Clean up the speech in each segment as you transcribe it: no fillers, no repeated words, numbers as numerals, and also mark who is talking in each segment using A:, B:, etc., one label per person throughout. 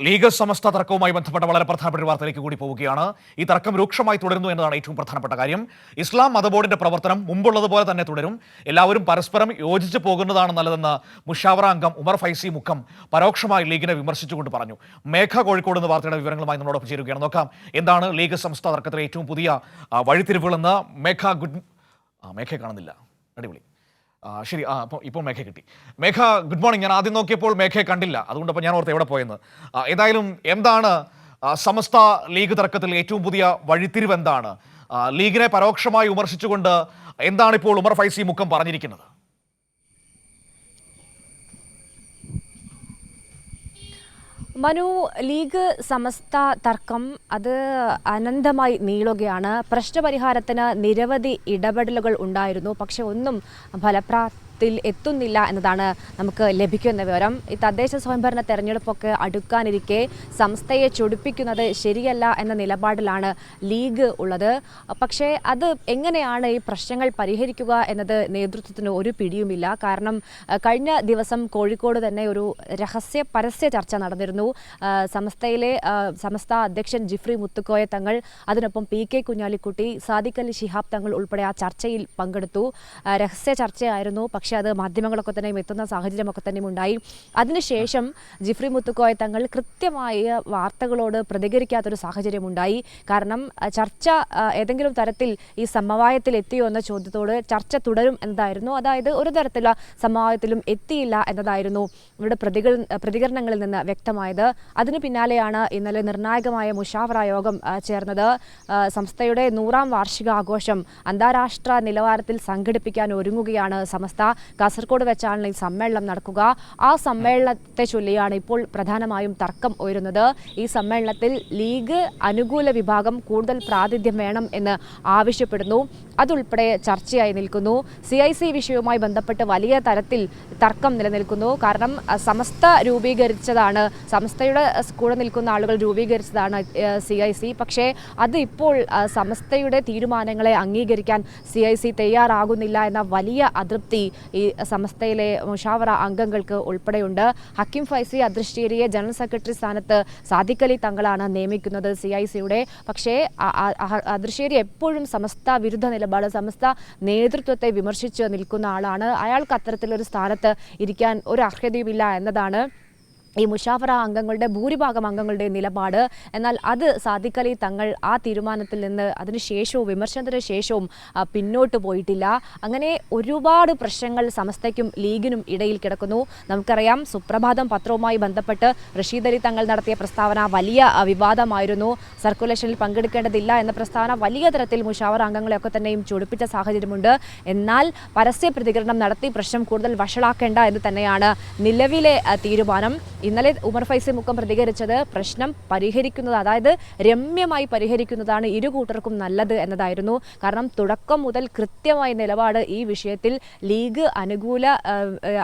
A: League സമസ്ത തർക്കവുമായി ബന്ധപ്പെട്ട വളരെ പ്രധാനപ്പെട്ട ഒരു വാർത്തയിലേക്ക് കൂടി പോവുകയാണ്. ഈ തർക്കം രൂക്ഷമായി തുടരുന്നു എന്നതാണ് ഏറ്റവും പ്രധാനപ്പെട്ട കാര്യം. ഇസ്ലാം മതബോർഡിന്റെ പ്രവർത്തനം മുമ്പുള്ളതുപോലെ തന്നെ തുടരും. എല്ലാവരും പരസ്പരം യോജിച്ച് പോകുന്നതാണ് നല്ലതെന്ന് മുഷാവറ അംഗം ഉമർ ഫൈസി മുക്കം പരോക്ഷമായി ലീഗിനെ വിമർശിച്ചുകൊണ്ട് പറഞ്ഞു. മേഘ കോഴിക്കോട് എന്ന വാർത്തയുടെ വിവരങ്ങളുമായി നമ്മളോടൊപ്പം ചേരുകയാണ്. നോക്കാം എന്താണ് ലീഗ് സമസ്ത തർക്കത്തിലെ ഏറ്റവും പുതിയ വഴിത്തിരിവുകളെന്ന്. മേഘയെ കാണുന്നില്ല. അടിപൊളി. ശരി, ഇപ്പോൾ മേഘ കിട്ടി. മേഘ, ഗുഡ് മോർണിംഗ്. ഞാൻ ആദ്യം നോക്കിയപ്പോൾ മേഘയെ കണ്ടില്ല, അതുകൊണ്ടപ്പോൾ ഞാൻ ഓർത്ത് എവിടെ പോയെന്ന്. ഏതായാലും എന്താണ് സമസ്ത ലീഗ് തർക്കത്തിൽ ഏറ്റവും പുതിയ വഴിത്തിരിവ്? എന്താണ് ലീഗിനെ പരോക്ഷമായി വിമർശിച്ചുകൊണ്ട് എന്താണിപ്പോൾ ഉമർ ഫൈസി മുക്കം പറഞ്ഞിരിക്കുന്നത്?
B: മനു, ലീഗ് സമസ്ത തർക്കം അത് അനന്തമായി നീളുകയാണ്. പ്രശ്നപരിഹാരത്തിന് നിരവധി ഇടപെടലുകൾ ഉണ്ടായിരുന്നു, പക്ഷെ ഒന്നും എത്തുന്നില്ല എന്നതാണ് നമുക്ക് ലഭിക്കുന്ന വിവരം. ഈ തദ്ദേശ സ്വയംഭരണ തെരഞ്ഞെടുപ്പൊക്കെ അടുക്കാനിരിക്കെ സംസ്ഥയെ ചൊടിപ്പിക്കുന്നത് ശരിയല്ല എന്ന നിലപാടിലാണ് ലീഗ് ഉള്ളത്. പക്ഷേ അത് എങ്ങനെയാണ് ഈ പ്രശ്നങ്ങൾ പരിഹരിക്കുക എന്നത് നേതൃത്വത്തിന് ഒരു പിടിയുമില്ല. കാരണം കഴിഞ്ഞ ദിവസം കോഴിക്കോട് തന്നെ ഒരു പരസ്യ ചർച്ച നടന്നിരുന്നു. സമസ്ത അധ്യക്ഷൻ ജിഫ്രി മുത്തുക്കോയ തങ്ങൾ, അതിനൊപ്പം PK കുഞ്ഞാലിക്കുട്ടി, സാദിഖ് അലി ശിഹാബ് തങ്ങൾ ഉൾപ്പെടെ ആ ചർച്ചയിൽ പങ്കെടുത്തു. രഹസ്യ ചർച്ചയായിരുന്നു, പക്ഷേ അത് മാധ്യമങ്ങളൊക്കെ തന്നെയും എത്തുന്ന സാഹചര്യമൊക്കെ തന്നെയും ഉണ്ടായി. അതിനുശേഷം ജിഫ്രി മുത്തുക്കോയ തങ്ങൾ കൃത്യമായ വാർത്തകളോട് പ്രതികരിക്കാത്തൊരു സാഹചര്യമുണ്ടായി. കാരണം ചർച്ച ഏതെങ്കിലും തരത്തിൽ ഈ സമവായത്തിൽ എത്തിയോ എന്ന ചോദ്യത്തോട് ചർച്ച തുടരും എന്നതായിരുന്നു. അതായത് ഒരു തരത്തിലുള്ള സമവായത്തിലും എത്തിയില്ല എന്നതായിരുന്നു ഇവരുടെ പ്രതികരണങ്ങളിൽ നിന്ന് വ്യക്തമായത്. അതിനു പിന്നാലെയാണ് ഇന്നലെ നിർണായകമായ മുഷാവറ യോഗം ചേർന്നത്. സംസ്ഥയുടെ 100ാം വാർഷികാഘോഷം അന്താരാഷ്ട്ര നിലവാരത്തിൽ സംഘടിപ്പിക്കാൻ ഒരുങ്ങുകയാണ് സമസ്ത. കാസർഗോഡ് വെച്ചാണ് ഈ സമ്മേളനം നടക്കുക. ആ സമ്മേളനത്തെ ചൊല്ലിയാണ് ഇപ്പോൾ പ്രധാനമായും തർക്കം ഉയരുന്നത്. ഈ സമ്മേളനത്തിൽ ലീഗ് അനുകൂല വിഭാഗം കൂടുതൽ പ്രാതിനിധ്യം വേണം എന്ന് ആവശ്യപ്പെടുന്നു. അതുൾപ്പെടെ ചർച്ചയായി നിൽക്കുന്നു. CIC വിഷയവുമായി ബന്ധപ്പെട്ട് വലിയ തരത്തിൽ തർക്കം നിലനിൽക്കുന്നു. കാരണം സമസ്തയുടെ കൂടെ നിൽക്കുന്ന ആളുകൾ രൂപീകരിച്ചതാണ് CIC. പക്ഷേ അത് ഇപ്പോൾ സമസ്തയുടെ തീരുമാനങ്ങളെ അംഗീകരിക്കാൻ CIC തയ്യാറാകുന്നില്ല എന്ന വലിയ അതൃപ്തി ഈ സമസ്തയിലെ മുഷാവറ അംഗങ്ങൾക്ക് ഉൾപ്പെടെയുണ്ട്. ഹക്കീം ഫൈസി അദ്രശ്ശേരിയെ ജനറൽ സെക്രട്ടറി സ്ഥാനത്ത് സാദിഖ് അലി തങ്ങളാണ് നിയമിക്കുന്നത് CICയുടെ. പക്ഷേ അദ്രശ്ശേരി എപ്പോഴും സമസ്ത വിരുദ്ധ നിലപാട്, സമസ്ത നേതൃത്വത്തെ വിമർശിച്ച് നിൽക്കുന്ന ആളാണ്. അയാൾക്ക് അത്തരത്തിലൊരു സ്ഥാനത്ത് ഇരിക്കാൻ ഒരു അർഹതയുമില്ല എന്നതാണ് ഈ മുഷാവറ അംഗങ്ങളുടെ ഭൂരിഭാഗം അംഗങ്ങളുടെ നിലപാട്. എന്നാൽ അത് സാദിഖ് അലി തങ്ങൾ ആ തീരുമാനത്തിൽ നിന്ന് അതിനുശേഷവും വിമർശനത്തിന് ശേഷവും പിന്നോട്ട് പോയിട്ടില്ല. അങ്ങനെ ഒരുപാട് പ്രശ്നങ്ങൾ സമസ്തയ്ക്കും ലീഗിനും ഇടയിൽ കിടക്കുന്നു. നമുക്കറിയാം, സുപ്രഭാതം പത്രവുമായി ബന്ധപ്പെട്ട് റഷീദ് അലി തങ്ങൾ നടത്തിയ പ്രസ്താവന വലിയ വിവാദമായിരുന്നു. സർക്കുലേഷനിൽ പങ്കെടുക്കേണ്ടതില്ല എന്ന പ്രസ്താവന വലിയ തരത്തിൽ മുഷാവറ അംഗങ്ങളെയൊക്കെ തന്നെയും ചൊടിപ്പിച്ച സാഹചര്യമുണ്ട്. എന്നാൽ പരസ്യ പ്രതികരണം നടത്തി പ്രശ്നം കൂടുതൽ വഷളാക്കേണ്ട എന്ന് തന്നെയാണ് നിലവിലെ തീരുമാനം. ഇന്നലെ ഉമർ ഫൈസി മുക്കം പ്രതികരിച്ചത് പ്രശ്നം പരിഹരിക്കുന്നത്, അതായത് രമ്യമായി പരിഹരിക്കുന്നതാണ് ഇരു കൂട്ടർക്കും നല്ലത് എന്നതായിരുന്നു. കാരണം തുടക്കം മുതൽ കൃത്യമായ നിലപാട് ഈ വിഷയത്തിൽ ലീഗ് അനുകൂല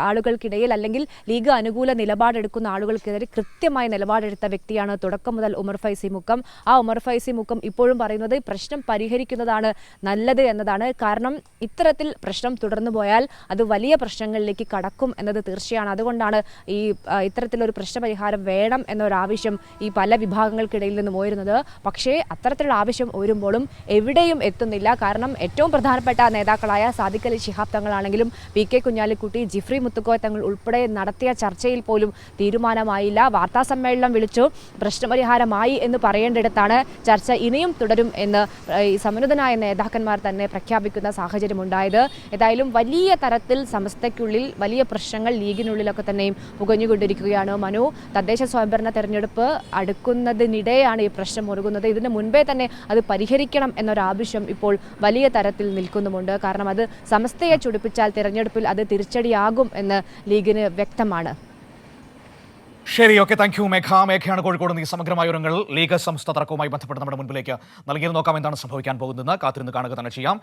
B: ആളുകൾക്കിടയിൽ, അല്ലെങ്കിൽ ലീഗ് അനുകൂല നിലപാടെടുക്കുന്ന ആളുകൾക്കെതിരെ കൃത്യമായ നിലപാടെടുത്ത വ്യക്തിയാണ് തുടക്കം മുതൽ ഉമർ ഫൈസി മുക്കം. ആ ഉമർ ഫൈസി മുക്കം ഇപ്പോഴും പറയുന്നത് പ്രശ്നം പരിഹരിക്കുന്നതാണ് നല്ലത് എന്നതാണ്. കാരണം ഇത്തരത്തിൽ പ്രശ്നം തുടർന്നു പോയാൽ അത് വലിയ പ്രശ്നങ്ങളിലേക്ക് കടക്കും എന്നത് തീർച്ചയാണ്. അതുകൊണ്ടാണ് ഈ ഇത്തരത്തിലൊരു പ്രശ്നപരിഹാരം വേണം എന്നൊരാവശ്യം ഈ പല വിഭാഗങ്ങൾക്കിടയിൽ നിന്നും ഉയരുന്നത്. പക്ഷേ അത്തരത്തിലുള്ള ആവശ്യം ഉയരുമ്പോഴും എവിടെയും എത്തുന്നില്ല. കാരണം ഏറ്റവും പ്രധാനപ്പെട്ട നേതാക്കളായ സാദിഖ് അലി ശിഹാബ് തങ്ങളാണെങ്കിലും PK കുഞ്ഞാലിക്കുട്ടി, ജിഫ്രി മുത്തുക്കോയ തങ്ങൾ ഉൾപ്പെടെ നടത്തിയ ചർച്ചയിൽ പോലും തീരുമാനമായില്ല. വാർത്താ സമ്മേളനം വിളിച്ചു പ്രശ്നപരിഹാരമായി എന്ന് പറയേണ്ടിടത്താണ് ചർച്ച ഇനിയും തുടരും എന്ന് ഈ സമന്വിതനായ നേതാക്കന്മാർ തന്നെ പ്രഖ്യാപിക്കുന്ന സാഹചര്യമുണ്ടായത്. ഏതായാലും വലിയ തരത്തിൽ സമസ്തയ്ക്കുള്ളിൽ വലിയ പ്രശ്നങ്ങൾ ലീഗിനുള്ളിലൊക്കെ തന്നെയും പുകഞ്ഞുകൊണ്ടിരിക്കുകയാണ്. മനു, തദ്ദേശ സ്വയംഭരണ തെരഞ്ഞെടുപ്പ് അടുക്കുന്നതിനിടെയാണ് ഈ പ്രശ്നം ഒരുങ്ങുന്നത്. ഇതിന് മുൻപേ തന്നെ അത് പരിഹരിക്കണം എന്നൊരാവശ്യം ഇപ്പോൾ വലിയ തരത്തിൽ നിൽക്കുന്നുമുണ്ട്. കാരണം അത് സമസ്തയെ ചൊടിപ്പിച്ചാൽ തെരഞ്ഞെടുപ്പിൽ അത് തിരിച്ചടിയാകും എന്ന് ലീഗിന് വ്യക്തമാണ്.
A: ശരി, ഓക്കെ, താങ്ക് യു മേഘ. മേഘയാണ് കോഴിക്കോട് നിന്ന് ഈ സമഗ്രമായ വിവരങ്ങൾ ലീഗ് സംസ്ഥ തർക്കവുമായി ബന്ധപ്പെട്ട് നമ്മുടെ മുൻപിലേക്ക് നൽകിയത്. നോക്കാം എന്താണ് സംഭവിക്കാൻ പോകുന്നതെന്ന്. കാത്തിരുന്ന് കാണുക തന്നെ ചെയ്യാം.